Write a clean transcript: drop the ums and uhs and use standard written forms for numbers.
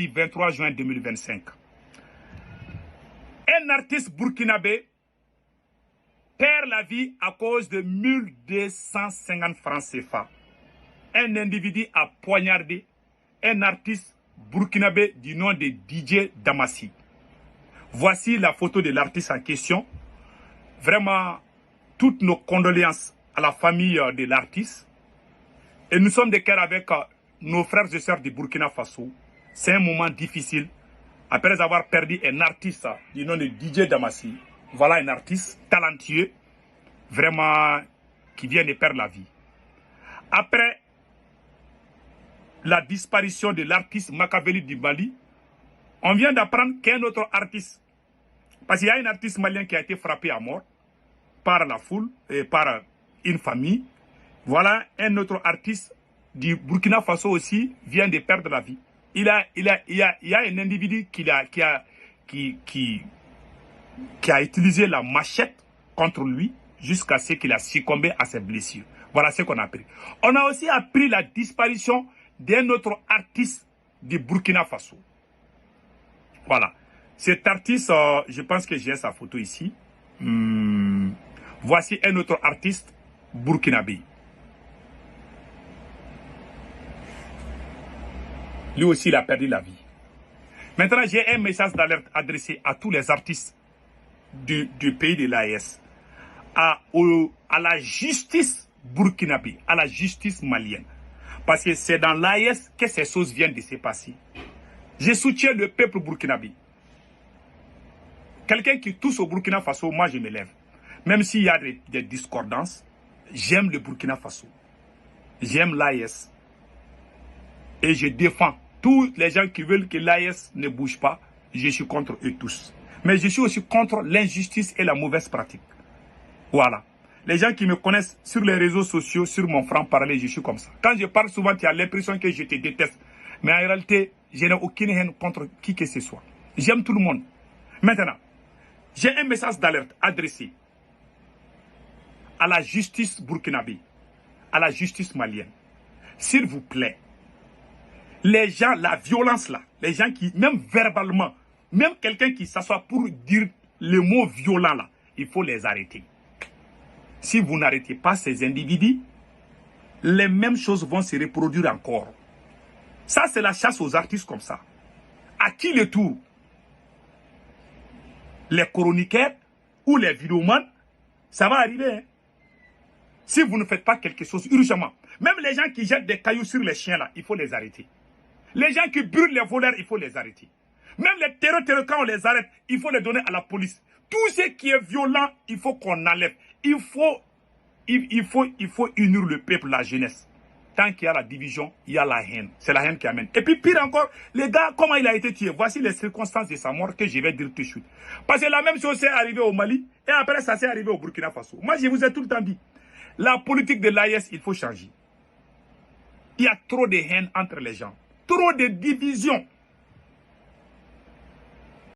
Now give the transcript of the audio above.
23 juin 2025. Un artiste burkinabé perd la vie à cause de 1250 francs CFA. Un individu a poignardé un artiste burkinabé du nom de DJ Damassi. Voici la photo de l'artiste en question. Vraiment, toutes nos condoléances à la famille de l'artiste. Et nous sommes de cœur avec nos frères et sœurs du Burkina Faso. C'est un moment difficile. Après avoir perdu un artiste du nom de DJ Damassi. Voilà un artiste talentueux, vraiment, qui vient de perdre la vie. Après la disparition de l'artiste Makaveli du Mali, on vient d'apprendre qu'un autre artiste, parce qu'il y a un artiste malien qui a été frappé à mort par la foule et par une famille. Voilà un autre artiste du Burkina Faso aussi vient de perdre la vie. Il y a un individu qui a utilisé la machette contre lui jusqu'à ce qu'il a succombé à ses blessures. Voilà ce qu'on a appris. On a aussi appris la disparition d'un autre artiste du Burkina Faso. Voilà. Cet artiste, je pense que j'ai sa photo ici. Voici un autre artiste burkinabé. Lui aussi, il a perdu la vie. Maintenant, j'ai un message d'alerte adressé à tous les artistes du pays de l'AES, à la justice burkinabé, à la justice malienne. Parce que c'est dans l'AES que ces choses viennent de se passer. Je soutiens le peuple burkinabé. Quelqu'un qui touche au Burkina Faso, moi je me lève. Même s'il y a des discordances, j'aime le Burkina Faso. J'aime l'AES. Et je défends tous les gens qui veulent que l'AES ne bouge pas. Je suis contre eux tous. Mais je suis aussi contre l'injustice et la mauvaise pratique. Voilà. Les gens qui me connaissent sur les réseaux sociaux, sur mon franc-parler, je suis comme ça. Quand je parle souvent, tu as l'impression que je te déteste. Mais en réalité, je n'ai aucune haine contre qui que ce soit. J'aime tout le monde. Maintenant, j'ai un message d'alerte adressé à la justice burkinabé, à la justice malienne. S'il vous plaît, les gens, la violence là, les gens qui, même verbalement, même quelqu'un qui s'assoit pour dire le mot violent là, il faut les arrêter. Si vous n'arrêtez pas ces individus, les mêmes choses vont se reproduire encore. Ça, c'est la chasse aux artistes comme ça. À qui le tour? Les chroniqueurs ou les vidéomans, ça va arriver. Hein? Si vous ne faites pas quelque chose urgemment, même les gens qui jettent des cailloux sur les chiens là, il faut les arrêter. Les gens qui brûlent les voleurs, il faut les arrêter. Même les terreurs, quand on les arrête, il faut les donner à la police. Tout ce qui est violent, il faut qu'on enlève. Il faut unir le peuple, la jeunesse. Tant qu'il y a la division, il y a la haine. C'est la haine qui amène. Et puis pire encore, les gars, comment il a été tué? Voici les circonstances de sa mort que je vais dire tout de suite. Parce que la même chose s'est arrivée au Mali et après ça s'est arrivé au Burkina Faso. Moi, je vous ai tout le temps dit, la politique de l'AES, il faut changer. Il y a trop de haine entre les gens. Trop de division.